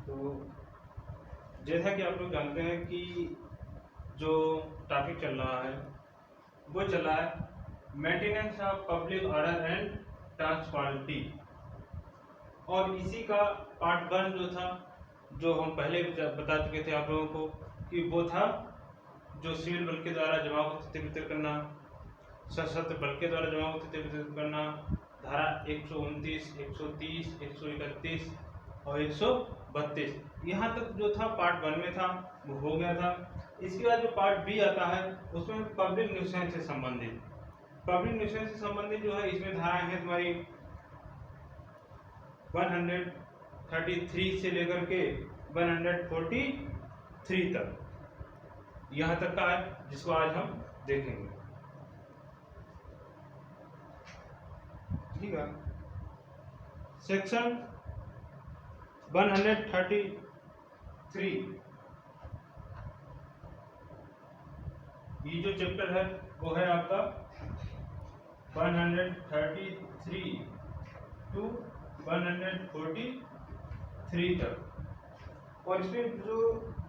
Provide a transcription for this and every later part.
तो जैसा कि आप लोग जानते हैं कि जो टॉपिक चल रहा है वो चल रहा है maintenance of public order and transparency, और इसी का पार्ट 1 जो था, जो हम पहले भी बता चुके थे आप लोगों को कि वो था जो सिविल बल के द्वारा जमाव को तिथिकृत करना, सशस्त्र बल के द्वारा जमाव को तिथिकृत करना, धारा 129, 130, 131 और 132, यहाँ तक जो था पार्ट 1 में था वो हो गया था। इसके बाद जो पार्ट बी आता है उसमें पब्लिक न्यूसेंस से संबंधित, पब्लिक न्यूसेंस से संबंधित जो है इसमें धाराएं हैं तुम्हारी 133 से लेकर के 143 तक, यहाँ तक का है जिसको आज हम देखेंगे। ठीक है, सेक्शन 133 ये जो चैप्टर है वो है आपका 133 टू 143 तक, और इसमें जो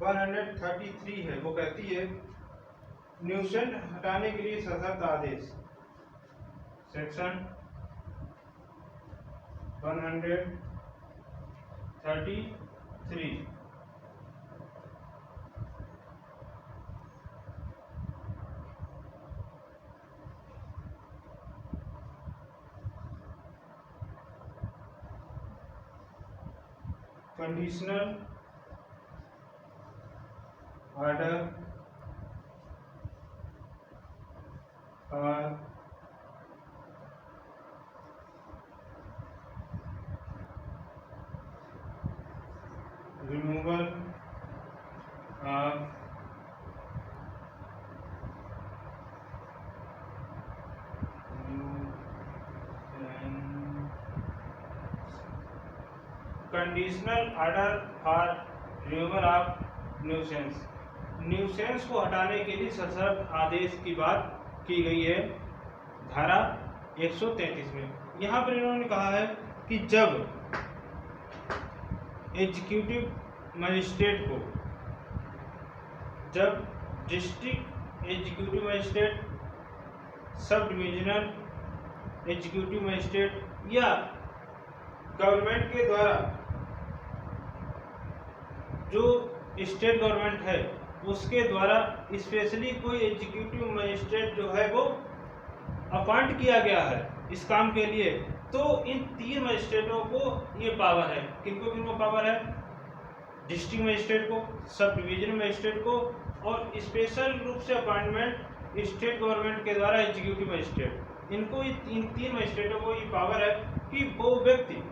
133 है वो कहती है न्यूसेंस हटाने के लिए सशर्त आदेश। सेक्शन 133 कंडीशनल ऑर्डर और removal of conditional order for removal of nuisance, nuisance को हटाने के लिए सशर्त आदेश की बात की गई है धारा 133 में। यहाँ पर इन्होंने कहा है कि जब एग्जीक्यूटिव मजिस्ट्रेट को, जब district executive magistrate, sub divisional executive magistrate या गवर्नमेंट के द्वारा, जो स्टेट गवर्नमेंट है उसके द्वारा स्पेशली कोई एग्जीक्यूटिव मजिस्ट्रेट जो है वो अपॉइंट किया गया है इस काम के लिए, तो इन 3 मजिस्ट्रेटों को ये पावर है। किनको किनको पावर है? डिस्ट्रिक्ट मजिस्ट्रेट को, सब डिवीजन मजिस्ट्रेट को, और स्पेशल रूप से अपॉइंटमेंट स्टेट गवर्नमेंट के द्वारा एग्जीक्यूटिव मजिस्ट्रेट, इनको इन 3 मजिस्ट्रेटों को ये पावर है कि वो व्यक्ति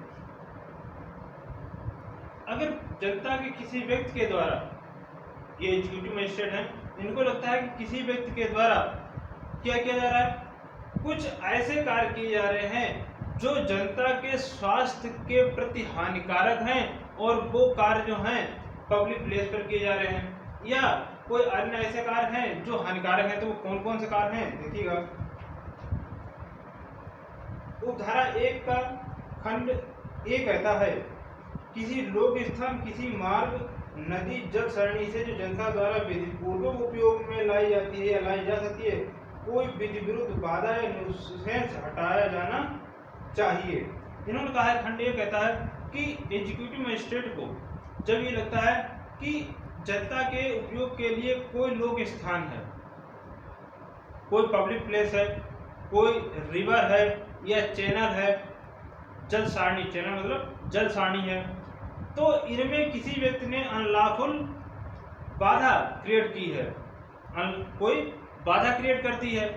अगर जनता के किसी व्यक्ति के द्वारा, ये एग्जीक्यूटिव मजिस्ट्रेट हैं, इनको लगता है कि किसी व्यक्ति के द्वारा क्या किया जा रहा है, कुछ ऐसे कार्य किए जा रहे हैं जो जनता के स्वास्थ्य के प्रति हानिकारक हैं, और वो कार्य जो हैं पब्लिक प्लेस पर किए जा रहे हैं, या कोई अन्य ऐसे कार्य हैं जो हानिकारक हैं। तो वो कौन कौन से कार्य हैं देखिएगा। उपधारा 1 का खंड 1 कहता है किसी लोक स्थान, किसी मार्ग, नदी, जल सरणी से जो जनता द्वारा विधिपूर्वक उपयोग में लाई जाती है या लाई जा सकती है, कोई विधि विरुद्ध बाधा या न्यूसेंस हटाया जाना चाहिए। इन्होंने कहा है, खंड 1 कहता है कि एग्जीक्यूटिव मजिस्ट्रेट को जब ये लगता है कि जनता के उपयोग के लिए कोई लोक स्थान है, कोई पब्लिक प्लेस है, कोई रिवर है या चैनल है, जल सारणी, चैनल मतलब जल सारणी है, तो इनमें किसी व्यक्ति ने अनलॉफुल बाधा क्रिएट की है, कोई बाधा क्रिएट करती है,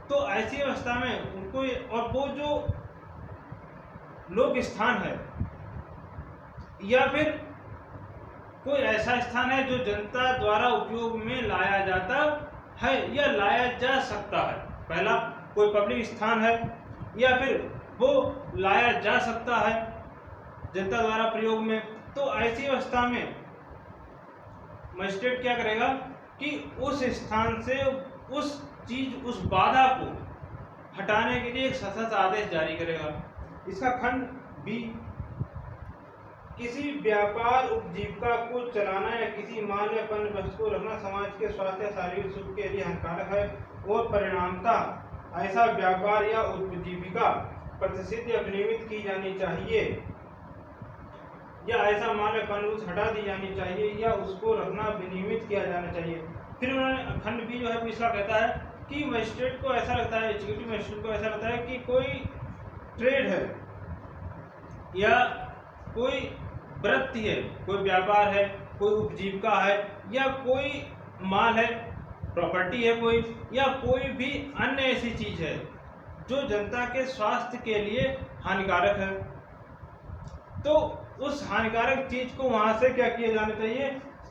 तो ऐसी अवस्था में उनको, और वो जो लोक स्थान है या फिर कोई ऐसा स्थान है जो जनता द्वारा उपयोग में लाया जाता है या लाया जा सकता है, पहला कोई पब्लिक स्थान है या फिर वो लाया जा सकता है जनता द्वारा प्रयोग में, तो ऐसी अवस्था में मजिस्ट्रेट क्या करेगा कि उस स्थान से उस चीज, उस बाधा को हटाने के लिए एक सशर्त आदेश जारी करेगा। इसका खंड बी किसी व्यापार उपजीविका को चलाना या किसी माल या पण्य वस्तु को रखना समाज के स्वास्थ्य या शारीरिक सुख के लिए हानिकारक है और परिणामतः ऐसा व्यापार या उपजीविका प्रतिष्ठित या विनियमित की जानी चाहिए, या ऐसा माल या पण्य वस्तु हटा दी जानी चाहिए, या उसको रखना विनियमित किया जाना चाहिए। फिर उन्होंने खंड बी जो है इसका कहता है कि मजिस्ट्रेट को ऐसा लगता है, एग्जीक्यूटिव मजिस्ट्रेट को ऐसा लगता है कि कोई ट्रेड है या कोई वृत्ति है, कोई व्यापार है, कोई उपजीविका है, या कोई माल है, प्रॉपर्टी है कोई, या कोई भी अन्य ऐसी चीज है जो जनता के स्वास्थ्य के लिए हानिकारक है, तो उस हानिकारक चीज को वहां से क्या किया जाना चाहिए,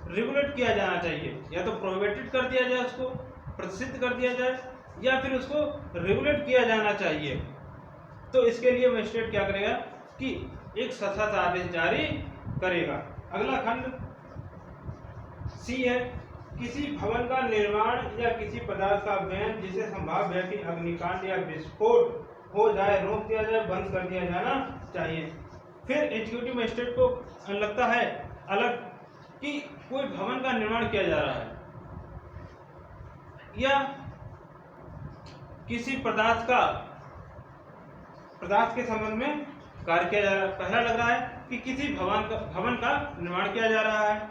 रेगुलेट किया जाना चाहिए। या तो प्रोहिबिटेड कर दिया जाए, उसको प्रतिषिद्ध कर दिया जाए, या फिर उसको रेगुलेट किया जाना चाहिए। तो इसके लिए मजिस्ट्रेट क्या करेगा कि एक सशर्त आदेश जारी करेगा। अगला खंड सी है, किसी भवन का निर्माण या किसी पदार्थ का व्यय जिसे संभाव्य है कि अग्निकांड या विस्फोट हो जाए, रोक दिया जाए, बंद कर दिया जाना चाहिए। फिर एग्जीक्यूटिव मजिस्ट्रेट को लगता है अलग कि कोई भवन का निर्माण किया जा रहा है या किसी पदार्थ के संबंध में कार्य किया जा रहा है। पहला लग रहा है कि किसी भवन का निर्माण किया जा रहा है,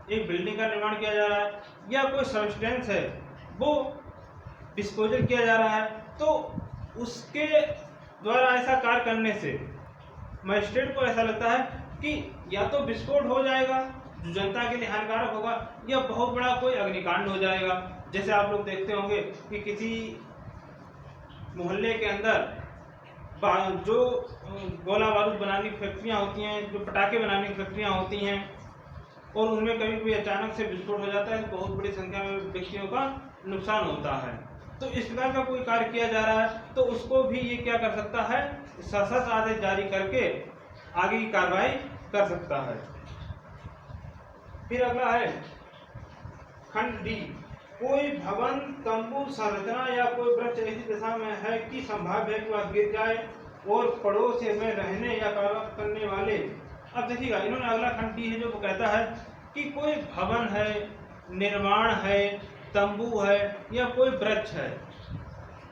एक बिल्डिंग का निर्माण किया जा रहा है, या कोई सब्सटेंस है वो डिस्पोजल किया जा रहा है, तो उसके द्वारा ऐसा कार्य करने से मजिस्ट्रेट को ऐसा लगता है कि या तो विस्फोट हो जाएगा जो जनता के लिए हानिकारक होगा, या बहुत बड़ा कोई अग्निकांड हो जाएगा। जैसे आप लोग देखते होंगे कि किसी मोहल्ले के अंदर जो गोला बारूद बनाने की फैक्ट्रियां होती हैं, जो पटाखे बनाने की फैक्ट्रियां होती हैं, और उनमें कभी कभी अचानक से विस्फोट हो जाता है तो बहुत बड़ी संख्या में व्यक्तियों का नुकसान होता है। तो इस प्रकार का कोई कार्य किया जा रहा है तो उसको भी ये क्या कर सकता है, सशर्त आदेश जारी करके आगे की कार्रवाई कर सकता है। फिर अगला है खंड डी, कोई भवन, तंबू, संरचना या कोई वृक्ष ऐसी दिशा में है कि संभाव्य है कि वह गिर जाए और पड़ोस में रहने या कारोबार करने वाले। अब देखिएगा, इन्होंने अगला खंड डी है जो वो कहता है कि कोई भवन है, निर्माण है, तंबू है या कोई वृक्ष है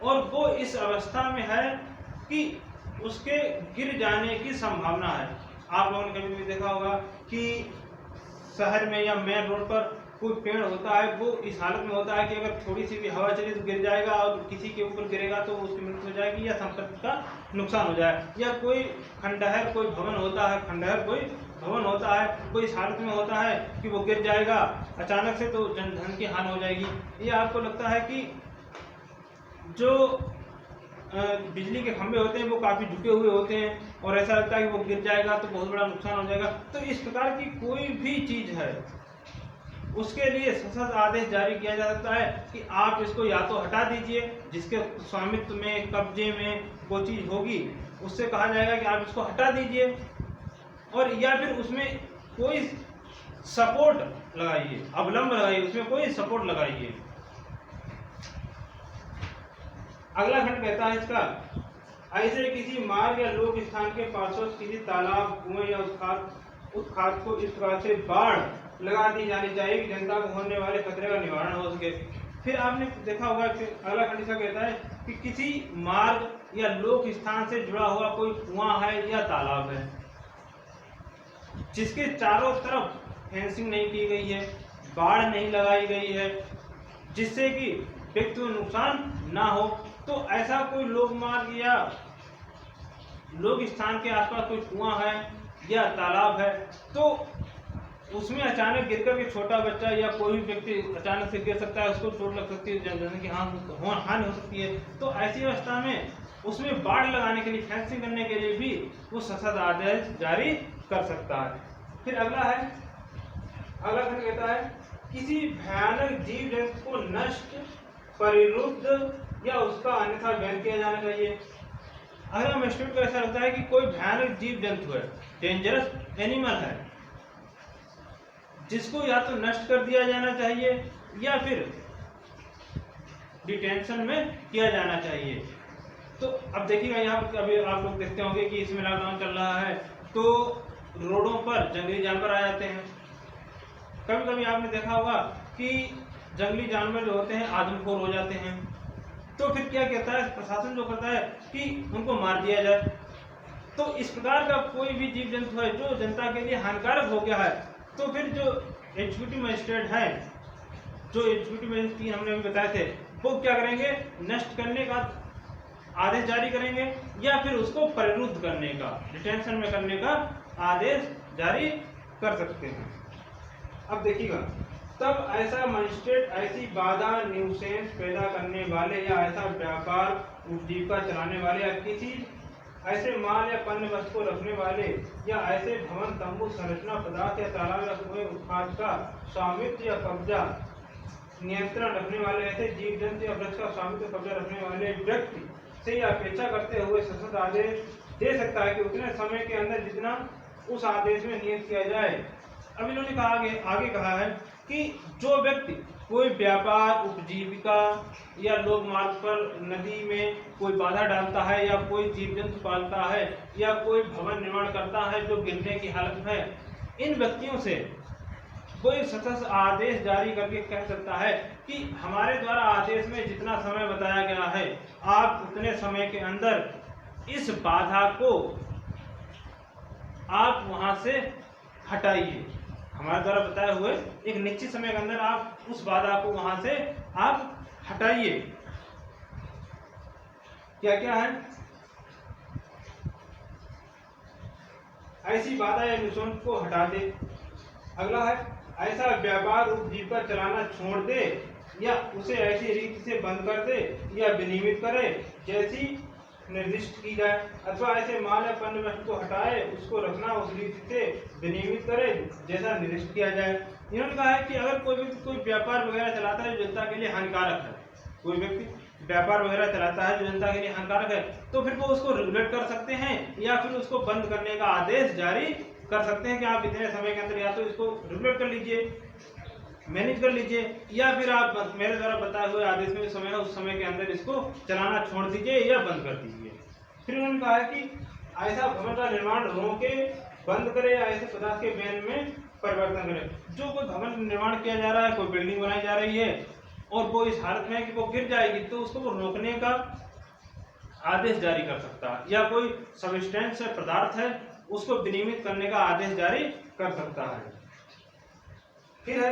और वो इस अवस्था में है कि उसके गिर जाने की संभावना है। आप लोगों ने कभी भी देखा होगा कि शहर में या मेन रोड पर कोई पेड़ होता है, वो इस हालत में होता है कि अगर थोड़ी सी भी हवा चले तो गिर जाएगा और किसी के ऊपर गिरेगा तो उसकी मृत्यु हो जाएगी या संपत्ति का नुकसान हो जाए। या कोई खंडहर, कोई भवन होता है, खंडहर कोई भवन होता है, वो इस हालत में होता है कि वो गिर जाएगा अचानक से तो जनधन की हानि हो जाएगी। ये आपको लगता है कि जो बिजली के खंभे होते हैं वो काफ़ी झुके हुए होते हैं और ऐसा लगता है कि वो गिर जाएगा तो बहुत बड़ा नुकसान हो जाएगा। तो इस प्रकार की कोई भी चीज़ है उसके लिए सशर्त आदेश जारी किया जा सकता है कि आप इसको या तो हटा दीजिए, जिसके स्वामित्व में, कब्जे में वो चीज़ होगी उससे कहा जाएगा कि आप इसको हटा दीजिए, और या फिर उसमें कोई सपोर्ट लगाइए, अवलंब लगाइए, उसमें कोई सपोर्ट लगाइए। अगला खंड कहता है इसका, ऐसे किसी मार्ग या लोक स्थान के पार्श्व किसी तालाब, कुएं या उस खाद को इस प्रकार से बाढ़ लगा दी जानी चाहिए कि जनता को होने वाले खतरे का निवारण हो सके। फिर आपने देखा होगा कि अगला खंड इसका कहता है कि किसी मार्ग या लोक स्थान से जुड़ा हुआ कोई कुआं है या तालाब है जिसके चारों तरफ फेंसिंग नहीं की गई है, बाढ़ नहीं लगाई गई है, जिससे कि व्यक्ति को नुकसान ना हो, तो ऐसा कोई लोक मार्ग या लोक स्थान के आसपास कोई कुआं है या तालाब है तो उसमें अचानक गिरकर के छोटा बच्चा या कोई भी व्यक्ति अचानक से गिर सकता है, उसको चोट लग सकती है, जनधन की हानि हो सकती है। तो ऐसी अवस्था में उसमें बाढ़ लगाने के लिए, फेंसिंग करने के लिए भी वो सशर्त आदेश जारी कर सकता है। फिर अगला है, अगला खंड कहता है किसी भयानक जीव जंतु को नष्ट, परिरुद्ध या उसका अन्यथा वध किया जाना चाहिए। अगर मजिस्ट्रेट को ऐसा लगता है कि कोई भयानक जीव जंतु है, डेंजरस एनिमल है, जिसको या तो नष्ट कर दिया जाना चाहिए या फिर डिटेंशन में किया जाना चाहिए। तो अब देखिएगा, यहाँ पर अभी आप लोग देखते होंगे कि इसमें लॉकडाउन चल रहा है तो रोडों पर जंगली जानवर आ जाते हैं। कभी कभी आपने देखा होगा कि जंगली जानवर जो होते हैं आदमखोर हो जाते हैं, तो फिर क्या कहता है प्रशासन, जो करता है कि उनको मार दिया जाए। तो इस प्रकार का कोई भी जीव जंतु है जो जनता के लिए हानिकारक हो गया है, तो फिर जो एग्जीक्यूटिव मजिस्ट्रेट हैं, जो एग्जीक्यूटिव मजिस्ट्रेट हमने अभी बताए थे, वो क्या करेंगे, नष्ट करने का आदेश जारी करेंगे या फिर उसको परिरुद्ध करने का, डिटेंशन में करने का आदेश जारी कर सकते हैं। अब देखिएगा, तब ऐसा मजिस्ट्रेट ऐसी बाधा न्यूसेंस पैदा करने वाले या ऐसा व्यापार उपजीविका चलाने वाले या किसी ऐसे माल या पण्य वस्तु को रखने वाले या ऐसे भवन तंबू संरचना पदार्थ या तालाब या कुएं उत्पाद का स्वामित्व या कब्जा नियंत्रण रखने वाले ऐसे जीव जंतु या वृक्ष का स्वामित्व कब्जा रखने वाले व्यक्ति से यह अपेक्षा करते हुए सशर्त आदेश दे सकता है कि उतने समय के अंदर जितना उस आदेश में नियत किया जाए। अब इन्होंने कहा आगे कहा है कि जो व्यक्ति कोई व्यापार उपजीविका या लोक मार्ग पर नदी में कोई बाधा डालता है या कोई जीव जंतु पालता है या कोई भवन निर्माण करता है जो गिरने की हालत में है, इन व्यक्तियों से कोई सशर्त आदेश जारी करके कह सकता है कि हमारे द्वारा आदेश में जितना समय बताया गया है, आप उतने समय के अंदर इस बाधा को आप वहां से हटाइए। हमारे द्वारा बताए हुए एक निश्चित समय के अंदर आप उस बाधा को वहां से आप हटाइए। क्या क्या है, ऐसी बाधा या नुकसान को हटा दे। अगला है, ऐसा व्यापार उपजीविका चलाना छोड़ दे या उसे ऐसी रीति से बंद कर दे या विनियमित करे जैसी निर्दिष्ट की जाए, अथवा ऐसे माल या पण्य वस्तु को हटाए उसको रखना उस रीति से विनियमित करे जैसा निर्दिष्ट किया जाए। इन्होंने कहा है कि अगर कोई व्यक्ति कोई व्यापार वगैरह चलाता है जो जनता के लिए हानिकारक है, कोई व्यक्ति व्यापार वगैरह चलाता है जो जनता के लिए हानिकारक है, तो फिर वो उसको रेगुलेट कर सकते हैं या फिर उसको बंद करने का आदेश जारी कर सकते हैं कि आप इतने समय के अंदर या तो इसको रेगुलेट कर लीजिए, मैनेज कर लीजिए, या फिर आप मेरे द्वारा बताए हुए आदेश में समय है उस समय के अंदर इसको चलाना छोड़ दीजिए या बंद कर दीजिए। फिर उन्होंने कहा है कि ऐसा भवन का निर्माण रोके, बंद करे या ऐसे पदार्थ के बैन में परिवर्तन करे। जो कोई भवन निर्माण किया जा रहा है, कोई बिल्डिंग बनाई जा रही है और वो इस हालत में है कि वो गिर जाएगी, तो उसको वो रोकने का आदेश जारी कर सकता है, या कोई सब्सटेंस है, पदार्थ है, उसको विनियमित करने का आदेश जारी कर सकता है। फिर है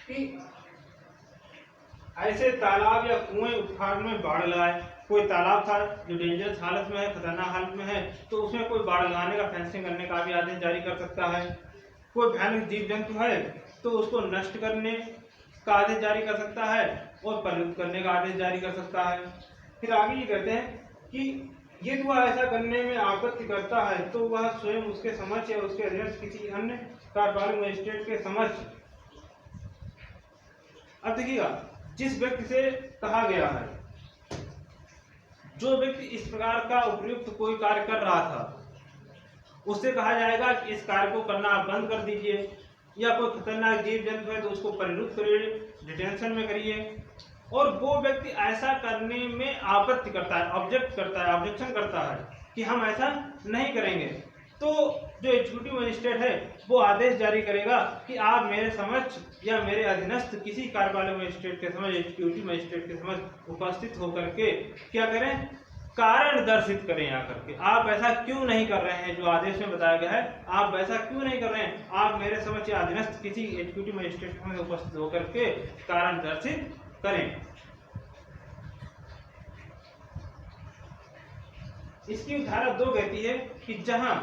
कि ऐसे तालाब या कुएं उत्थान में बाढ़ लगाए। कोई तालाब था जो डेंजरस हालत में है, खतरनाक हालत में है, तो उसमें कोई बाढ़ लगाने का, फेंसिंग करने का भी आदेश जारी कर सकता है। कोई भयानक जीव जंतु है तो उसको नष्ट करने का आदेश जारी कर सकता है और परिलुप्त करने का आदेश जारी कर सकता है। फिर आगे ये कहते हैं कि यदि वह ऐसा करने में आपत्ति करता है तो वह स्वयं उसके समक्ष या उसके अधीनस्थ किसी अन्य कार्यपालक मजिस्ट्रेट के समक्ष। अब देखिएगा, जिस व्यक्ति से कहा गया है, जो व्यक्ति इस प्रकार का उपयुक्त कोई कार्य कर रहा था, उससे कहा जाएगा कि इस कार्य को करना आप बंद कर दीजिए, या कोई खतरनाक जीव जंतु है तो उसको परिरुद्ध करिए, डिटेंशन में करिए। और वो व्यक्ति ऐसा करने में आपत्ति करता है, ऑब्जेक्ट करता है, ऑब्जेक्शन करता है कि हम ऐसा नहीं करेंगे, तो जो एग्जीक्यूटिव मजिस्ट्रेट है वो आदेश जारी करेगा कि आप मेरे समक्ष या मेरे अधीनस्थ किसी कार्यपालक मजिस्ट्रेट के समक्ष, एग्जीक्यूटिव मजिस्ट्रेट के समक्ष उपस्थित होकर के क्या करें, कारण दर्शित करें। आकर के आप ऐसा क्यों नहीं कर रहे हैं, जो आदेश में बताया गया है आप ऐसा क्यों नहीं कर रहे हैं, आप मेरे समक्ष या अधीनस्थ किसी एग्जीक्यूटिव मजिस्ट्रेट में उपस्थित होकर के कारण दर्शित करें। इसकी धारा 2 कहती है कि जहां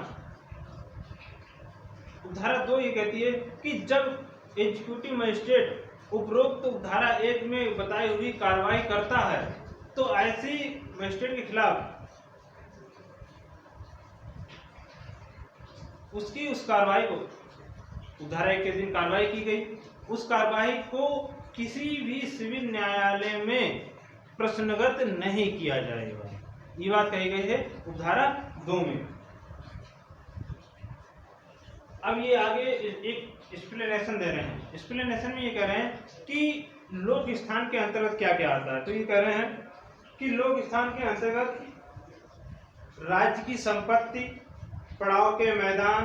धारा 2 ये कहती है कि जब एग्जीक्यूटिव मजिस्ट्रेट उपरोक्त धारा 1 में बताई हुई कार्रवाई करता है तो ऐसी मजिस्ट्रेट के खिलाफ उसकी उस कार्रवाई को, धारा 1 के दिन कार्रवाई की गई, उस कार्रवाई को किसी भी सिविल न्यायालय में प्रश्नगत नहीं किया जाएगा। ये बात कही गई है उपधारा 2 में। अब ये आगे एक एक्सप्लेनेशन दे रहे हैं। एक्सप्लेनेशन में ये कह रहे हैं कि लोक स्थान के अंतर्गत क्या क्या आता है। तो ये कह रहे हैं कि लोक स्थान के अंतर्गत राज्य की संपत्ति, पड़ाव के मैदान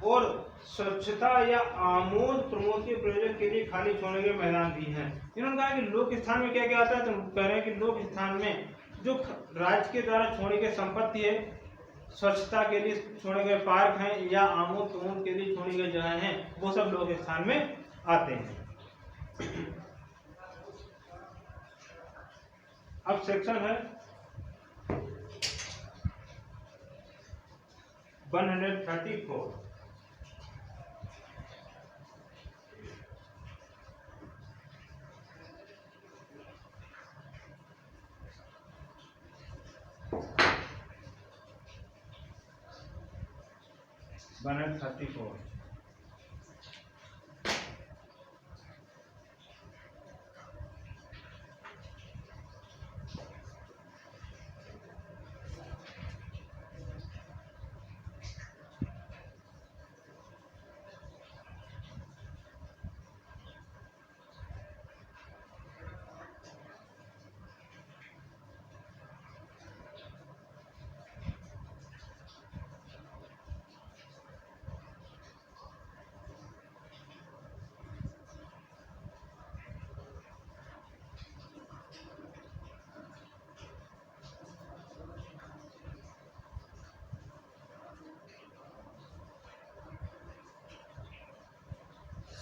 और स्वच्छता या आमोद प्रमोद के प्रयोजन के लिए खाली छोड़ने के मैदान भी हैं। इन्होंने कहा कि लोक स्थान में क्या क्या आता है, तो कह रहे हैं कि लोक स्थान में जो राज्य के द्वारा छोड़ी गई संपत्ति है, स्वच्छता के लिए छोड़े गए पार्क हैं या आमोद प्रमोद के लिए छोड़ी गई जगह हैं, वो सब लोक स्थान में आते हैं। अब सेक्शन है 134।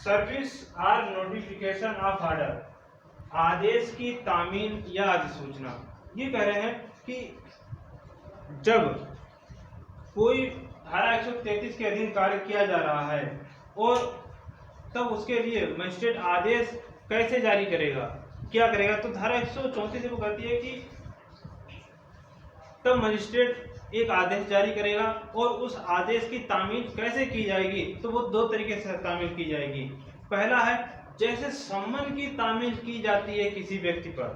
Service or notification of order, आदेश की तामील या अधिसूचना। ये कह रहे हैं कि जब कोई धारा 133 के अधीन कार्य किया जा रहा है और तब उसके लिए मजिस्ट्रेट आदेश कैसे जारी करेगा, क्या करेगा, तो धारा 134 वो कहती है कि तब मजिस्ट्रेट एक आदेश जारी करेगा और उस आदेश की तामील कैसे की जाएगी, तो वो दो तरीके से तामील की जाएगी। पहला है जैसे सम्मन की तामील की जाती है किसी व्यक्ति पर,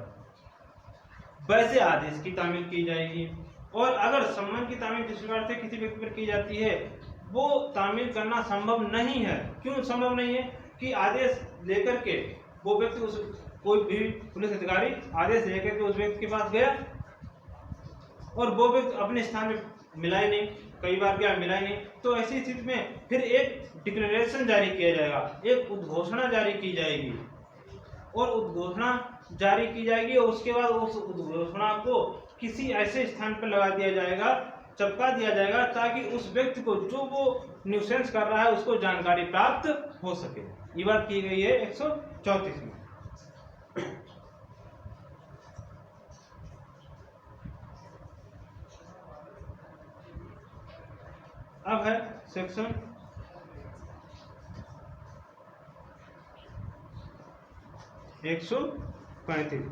वैसे आदेश की तामील की जाएगी। और अगर सम्मन की तामील जिस प्रकार से किसी व्यक्ति पर की जाती है वो तामील करना संभव नहीं है। क्यों संभव नहीं है? कि आदेश लेकर के वो व्यक्ति उस कोई भी पुलिस अधिकारी आदेश लेकर के उस व्यक्ति के पास गया और वो व्यक्ति अपने स्थान में मिला ही नहीं, कई बार क्या मिला ही नहीं, तो ऐसी स्थिति में फिर एक डिक्लेरेशन जारी किया जाएगा, एक उद्घोषणा जारी की जाएगी और उद्घोषणा जारी की जाएगी और उसके बाद उस उद्घोषणा को किसी ऐसे स्थान पर लगा दिया जाएगा, चपका दिया जाएगा, ताकि उस व्यक्ति को जो वो न्यूसेंस कर रहा है उसको जानकारी प्राप्त हो सके। ये बात की गई है 134 में। अब है सेक्शन 135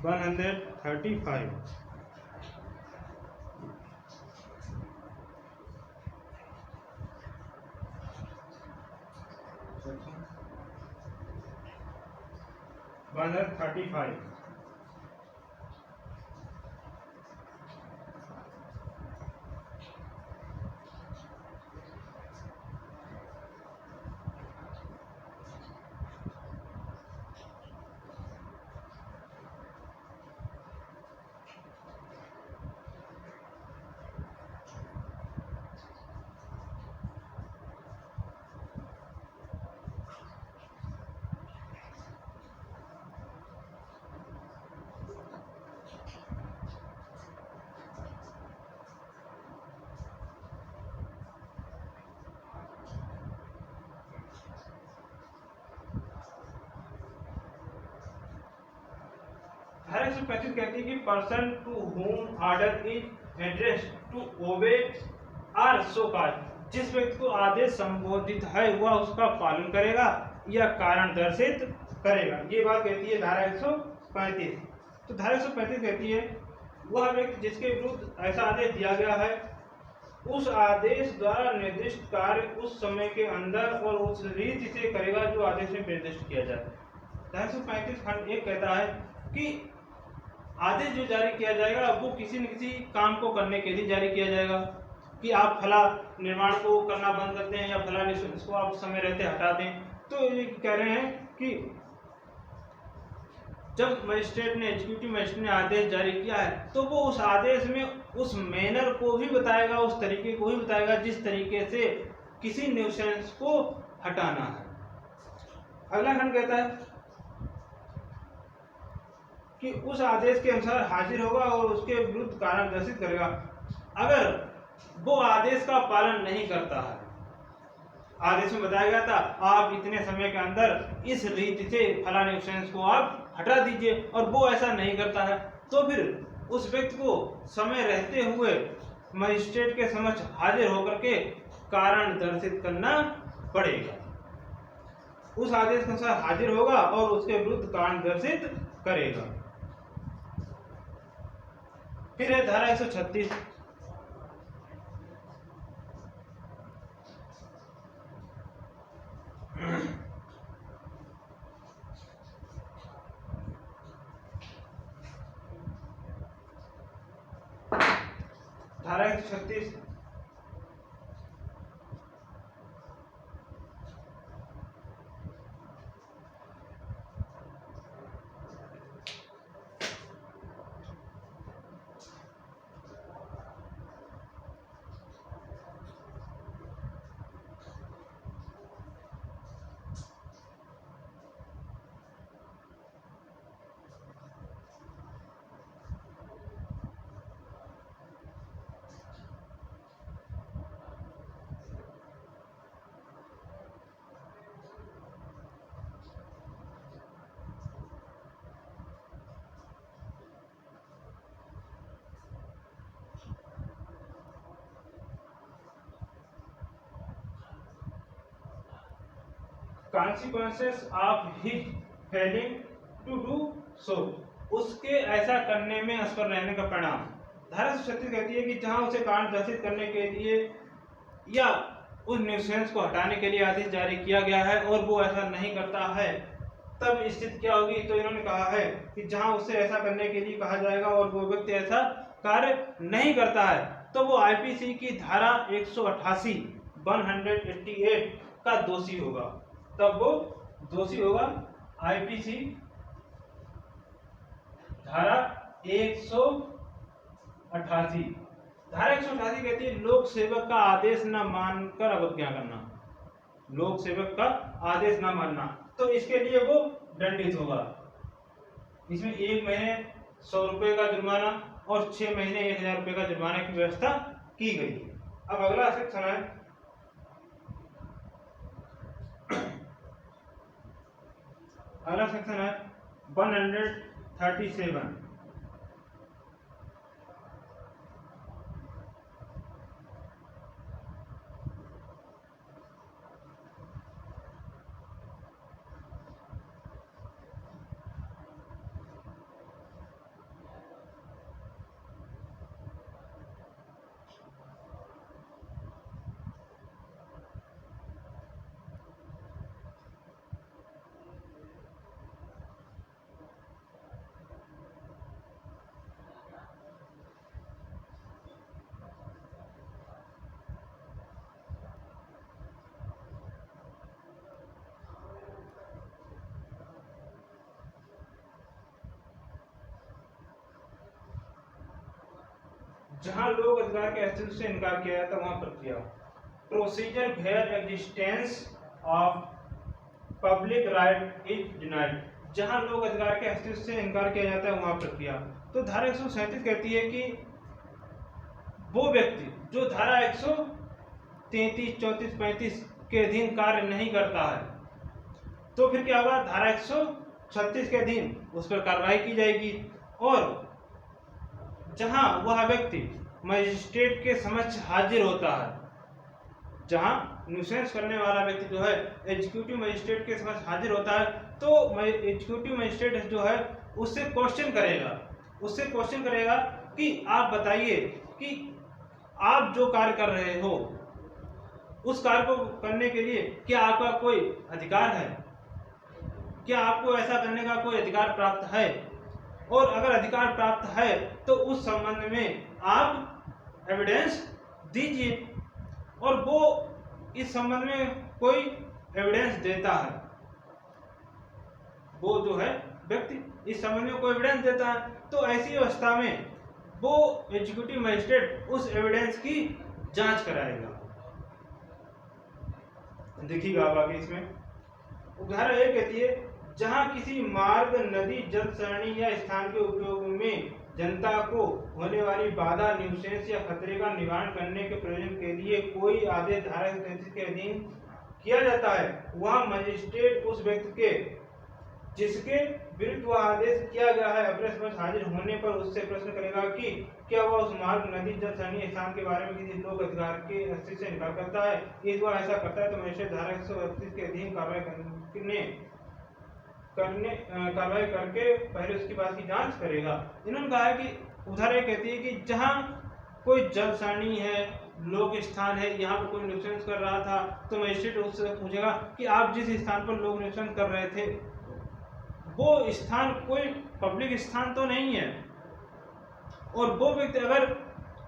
135। धारा 135 कहती है कि person to whom order is addressed to obey or show cause, जिस व्यक्ति को आदेश संबोधित है वह उसका पालन करेगा या कारण दर्शित करेगा। ये बात कहती है धारा 135। तो धारा 135 कहती है वह व्यक्ति जिसके विरुद्ध ऐसा आदेश दिया गया है उस आदेश द्वारा निर्दिष्ट कार्य उस समय के अंदर और उस रीति से करेगा जो आदेश में निर्दिष्ट किया जाए। धारा 135 खंड 1 कहता है कि आदेश जो जारी किया जाएगा वो किसी न किसी काम को करने के लिए जारी किया जाएगा, कि आप फला निर्माण को करना बंद करते हैं या फला इसको आप समय रहते हटा दें। तो ये कह रहे हैं कि जब मजिस्ट्रेट ने एग्जीक्यूटिव मजिस्ट्रेट ने आदेश जारी किया है तो वो उस आदेश में उस मैनर को भी बताएगा, उस तरीके को भी बताएगा जिस तरीके से किसी न्यूसेंस को हटाना है। अगला खंड कहता है कि उस आदेश के अनुसार हाजिर होगा और उसके विरुद्ध कारण दर्शित करेगा। अगर वो आदेश का पालन नहीं करता है, आदेश में बताया गया था आप इतने समय के अंदर इस रीति से फला न्यूसेंस को आप हटा दीजिए, और वो ऐसा नहीं करता है, तो फिर उस व्यक्ति को समय रहते हुए मजिस्ट्रेट के समक्ष हाजिर होकर के कारण दर्शित करना पड़ेगा। उस आदेश के अनुसार हाजिर होगा और उसके विरुद्ध कारण दर्शित करेगा। फिर है धारा 136। धारा 136 consequences of his failing to do so, उसके ऐसा करने में असफल रहने का परिणाम। धारा 136 कहती है कि जहां उसे कारण दर्शित करने के लिए या उस न्यूसेंस को हटाने के लिए आदेश जारी किया गया है और वो ऐसा नहीं करता है, तब स्थिति क्या होगी। तो इन्होंने कहा है कि जहां उसे ऐसा करने के लिए कहा जाएगा और वो व्यक्ति ऐसा कार्य नहीं करता है, तो वो आईपीसी की धारा 188 का दोषी होगा। तब वो दोषी होगा आईपीसी धारा 188। धारा 188 कहती है लोक सेवक का आदेश न मानकर अवज्ञा करना, लोक सेवक का आदेश न मानना, तो इसके लिए वो दंडित होगा। इसमें 1 महीने 100 रुपए का जुर्माना और 6 महीने 1000 रुपए का जुर्माना की व्यवस्था की गई। अब अगला सेक्शन है अगला सेक्शन है 137। जहां लोक अधिकार के अस्तित्व से इनकार किया जाता है वहां प्रक्रिया। Procedure where existence of public right is denied. जहां लोक अधिकार के अस्तित्व से इनकार किया जाता है वहां प्रक्रिया। तो धारा 137 कहती है कि वो व्यक्ति जो धारा 133, 34, 35 के अधीन कार्य नहीं करता है, तो फिर क्या होगा, धारा 136 के अधीन उस पर कार्रवाई की जाएगी। और जहां वह व्यक्ति मजिस्ट्रेट के समक्ष हाजिर होता है, जहां न्यूसेंस करने वाला व्यक्ति जो है एग्जीक्यूटिव मजिस्ट्रेट के समक्ष हाजिर होता है, तो एग्जीक्यूटिव मजिस्ट्रेट जो है उससे क्वेश्चन करेगा कि आप बताइए कि आप जो कार्य कर रहे हो उस कार्य को करने के लिए क्या आपका कोई अधिकार है, क्या आपको ऐसा करने का कोई अधिकार प्राप्त है, और अगर अधिकार प्राप्त है तो उस संबंध में आप एविडेंस दीजिए। और वो इस संबंध में कोई एविडेंस देता है, वो जो है व्यक्ति इस संबंध में कोई एविडेंस देता है, तो ऐसी अवस्था में वो एग्जीक्यूटिव मजिस्ट्रेट उस एविडेंस की जांच कराएगा। देखिएगा अब आगे इसमें उदाहरण ये कहती है, जहां किसी मार्ग, नदी, जल सरणी या स्थान के उपयोग में जनता को होने वाली बाधा, न्यूसेंस या खतरे का निवारण करने के प्रयोजन के लिए कोई आदेश धारा 133 के अधीन किया जाता है, वह मजिस्ट्रेट उस व्यक्ति के जिसके विरुद्ध वह आदेश किया गया है अपने समक्ष हाजिर होने पर उससे प्रश्न करेगा कि क्या वह उस मार्ग, नदी, जल सरणी, स्थान के बारे में किसी लोक अधिकार के अस्तित्व से इनकार करता है। यदि वह ऐसा करता है तो मजिस्ट्रेट धारा 138 के अधीन कार्रवाई करके पहले उसकी बात की जांच करेगा। इन्होंने कहा है कि उदाहरण कहती है कि जहां कोई जल सरणी है, लोक स्थान है, यहाँ पर कोई न्यूसेंस कर रहा था, तो मजिस्ट्रेट उससे पूछेगा कि आप जिस स्थान पर लोग न्यूसेंस कर रहे थे वो स्थान कोई पब्लिक स्थान तो नहीं है, और वो व्यक्ति अगर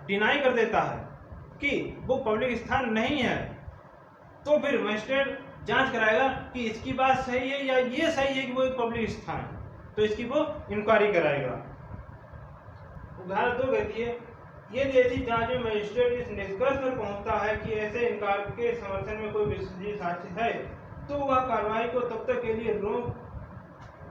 डिनाई कर देता है कि वो पब्लिक स्थान नहीं है, तो फिर मजिस्ट्रेट जांच कराएगा कि इसकी बात सही है या ये सही है कि वो एक पब्लिक स्थान है, तो इसकी वो इंक्वायरी कराएगा। उदाहरण 2 कहती है, यदि ऐसी जांच में मजिस्ट्रेट इस निष्कर्ष पर पहुंचता है कि ऐसे इनकार के समर्थन में कोई विश्वसनीय साक्ष्य है, तो वह कार्रवाई को तब तक के लिए रोक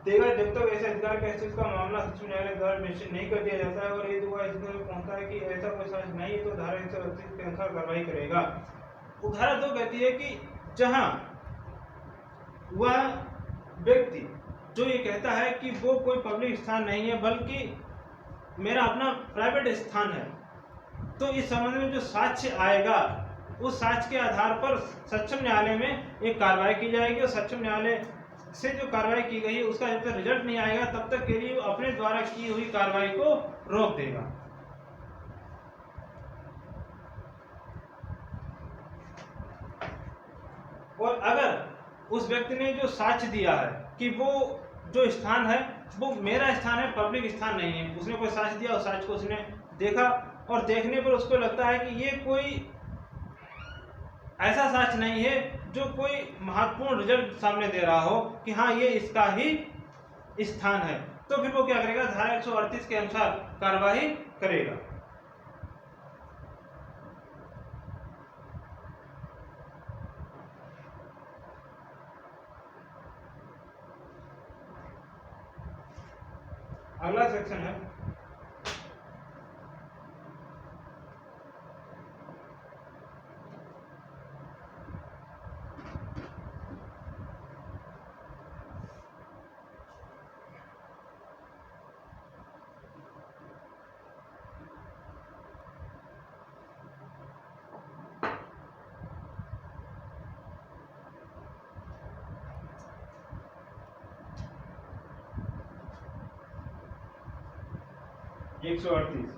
देगा जब तक ऐसे अधिकार के अस्तित्व का मामला सचिव न्यायालय द्वारा निश्चित नहीं कर दिया जाता है, और यदि वह इस में पहुंचता है कि ऐसा कोई साक्ष्य नहीं है तो धारा 138 के अनुसार कार्रवाई करेगा। उदाहरण 2 कहती है कि जहां वह व्यक्ति जो ये कहता है कि वो कोई पब्लिक स्थान नहीं है बल्कि मेरा अपना प्राइवेट स्थान है, तो इस संबंध में जो साक्ष्य आएगा उस साक्ष्य के आधार पर सक्षम न्यायालय में एक कार्रवाई की जाएगी, और सक्षम न्यायालय से जो कार्रवाई की गई है उसका जब तक रिजल्ट नहीं आएगा तब तक के लिए अपने द्वारा की हुई कार्रवाई को रोक देगा। और अगर उस व्यक्ति ने जो साक्ष्य दिया है कि वो जो स्थान है वो मेरा स्थान है, पब्लिक स्थान नहीं है, उसने कोई साक्ष्य दिया, उस साक्ष्य को उसने देखा और देखने पर उसको लगता है कि ये कोई ऐसा साक्ष्य नहीं है जो कोई महत्वपूर्ण रिजल्ट सामने दे रहा हो कि हाँ ये इसका ही स्थान है, तो फिर वो क्या करेगा, धारा 138 के अनुसार कार्रवाई करेगा। अगला सेक्शन है एक 138।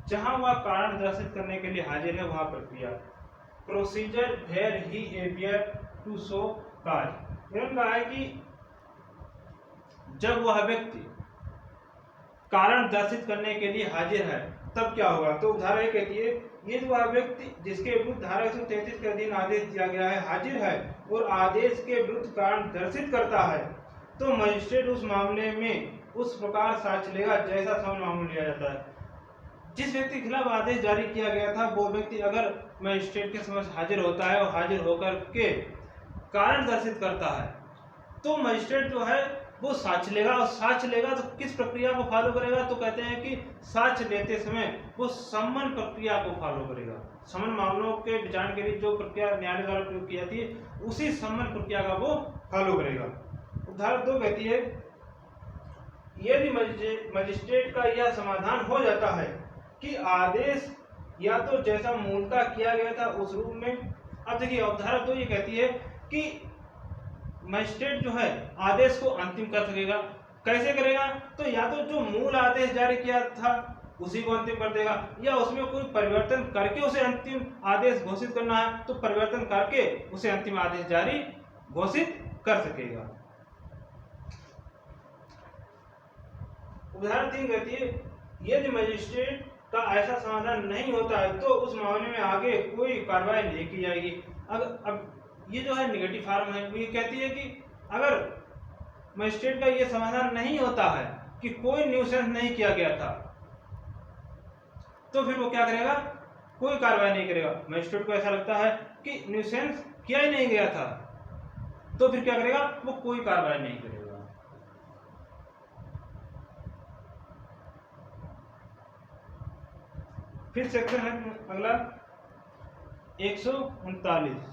जहां वह कारण दर्शित करने के लिए हाजिर है वहां प्रक्रिया, procedure where he appear to show कार्य। इन्होंने कहा है कि जब वह व्यक्ति कारण दर्शित करने के लिए हाजिर है तब क्या होगा, तो उदाहरण कहती है, यदि वह व्यक्ति जिसके विरुद्ध धारा 133 के अधीन आदेश दिया गया है हाजिर है और आदेश के विरुद्ध कारण दर्शित करता है, तो मजिस्ट्रेट उस मामले में उस प्रकार साक्ष्य लेगा जैसा सामान्य मामला लिया जाता है। जिस व्यक्ति के खिलाफ आदेश जारी किया गया था वो व्यक्ति अगर मजिस्ट्रेट के समक्ष हाजिर होता है और हाजिर होकर के कारण दर्शित करता है तो मजिस्ट्रेट जो है वो साक्ष्य लेगा, और साक्ष्य लेगा तो किस प्रक्रिया को फॉलो करेगा, तो कहते हैं कि साक्ष्य लेते समय वो सम्मन प्रक्रिया को फॉलो करेगा। सम्मन मामलों के विचारण के लिए जो प्रक्रिया न्यायालय द्वारा प्रयोग की जाती है उसी सम्मन प्रक्रिया का वो फॉलो करेगा। उदाहरण 2 कहती है, यदि मजिस्ट्रेट का यह समाधान हो जाता है कि आदेश या तो जैसा मूलतः किया गया था उस रूप में। अब देखिए अवधारा तो ये कहती है कि मजिस्ट्रेट जो है आदेश को अंतिम कर सकेगा। कैसे करेगा? तो या तो जो मूल आदेश जारी किया था उसी को अंतिम कर देगा, या उसमें कोई परिवर्तन करके उसे अंतिम आदेश घोषित करना है तो परिवर्तन करके उसे अंतिम आदेश जारी घोषित कर सकेगा। उदाहरण 3 कहती है यदि मजिस्ट्रेट का ऐसा समाधान नहीं होता है तो उस मामले में आगे कोई कार्रवाई नहीं की जाएगी। अब ये जो है नेगेटिव फॉर्म है, ये कहती है कि अगर मजिस्ट्रेट का ये समाधान नहीं होता है कि कोई न्यूसेंस नहीं किया गया था तो फिर वो क्या करेगा? कोई कार्रवाई नहीं करेगा। मजिस्ट्रेट को ऐसा लगता है कि न्यूसेंस किया ही नहीं गया था तो फिर क्या करेगा? वो कोई कार्रवाई नहीं करेगा। फिर सेक्शन है अगला 139।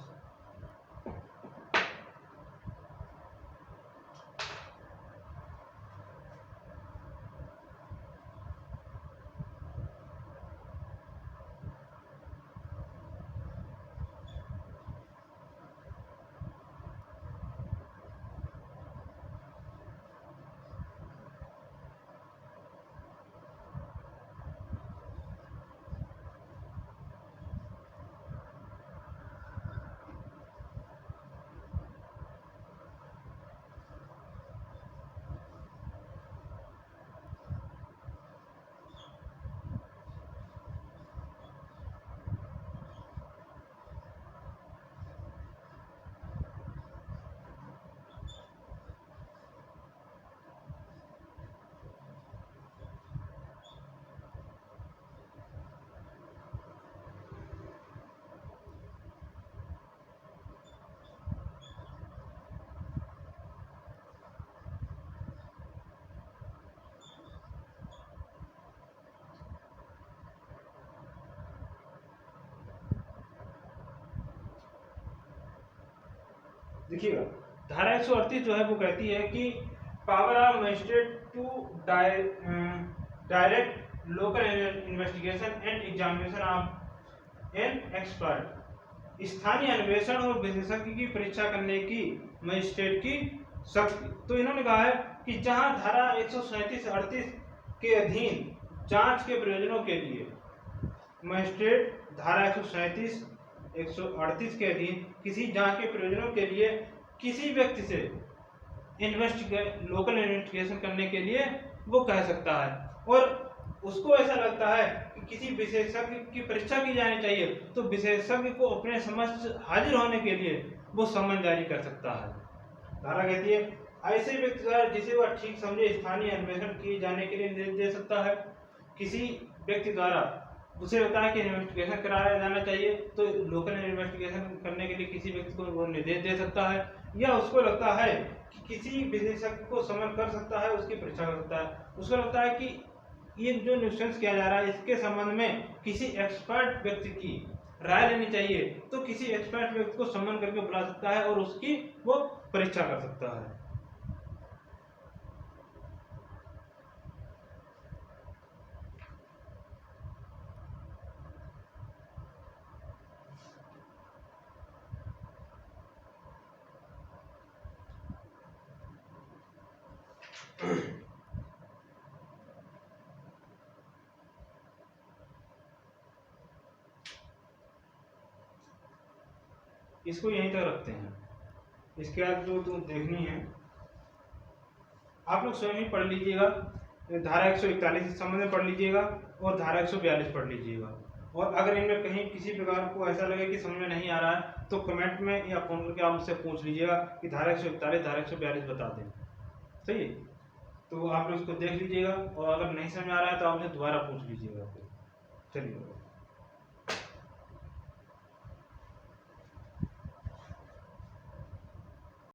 देखिएगा धारा 138 जो है वो कहती है कि power of magistrate to direct local investigation and examination of an expert, स्थानीय अन्वेषण और विशेषज्ञ की परीक्षा करने की मजिस्ट्रेट की शक्ति। तो इन्होंने कहा है कि जहां धारा 137-38 के अधीन जांच के प्रयोजनों के लिए मजिस्ट्रेट धारा 138 के अधीन किसी जांच के प्रयोजनों के लिए किसी व्यक्ति से लोकल इन्वेस्टिगेशन करने के लिए वो कह सकता है, और उसको ऐसा लगता है कि किसी विशेषज्ञ की परीक्षा की जानी चाहिए तो विशेषज्ञ को अपने समक्ष हाजिर होने के लिए वो सम्मन जारी कर सकता है। धारा कहती है ऐसे व्यक्ति द्वारा जिसे वह ठीक समझे स्थानीय अन्वेषण किए जाने के लिए निर्देश दे सकता है। किसी व्यक्ति द्वारा उसे लगता है कि इन्वेस्टिगेशन कराया जाना चाहिए तो लोकल इन्वेस्टिगेशन करने के लिए किसी व्यक्ति को वो निर्देश दे सकता है, या उसको लगता है कि किसी विशेषज्ञ को समन कर सकता है, उसकी परीक्षा कर सकता है। उसको लगता है कि ये जो न्यूसेंस किया जा रहा है इसके संबंध में किसी एक्सपर्ट व्यक्ति की राय लेनी चाहिए तो किसी एक्सपर्ट व्यक्ति को सम्मन करके बुला सकता है और उसकी वो परीक्षा कर सकता है। इसको यहीं तक रखते हैं। इसके बाद जो तुम देखनी है आप लोग स्वयं ही पढ़ लीजिएगा। धारा 141 इस संबंध में पढ़ लीजिएगा और धारा 142 पढ़ लीजिएगा। और अगर इनमें कहीं किसी प्रकार को ऐसा लगे कि समझ में नहीं आ रहा है तो कमेंट में या फोन करके आप मुझसे पूछ लीजिएगा कि धारा 141 धारा 142 बता दें। सही है, तो आप लोग इसको देख लीजिएगा और अगर नहीं समझ आ रहा है तो आप मुझे दोबारा पूछ लीजिएगा। चलिए।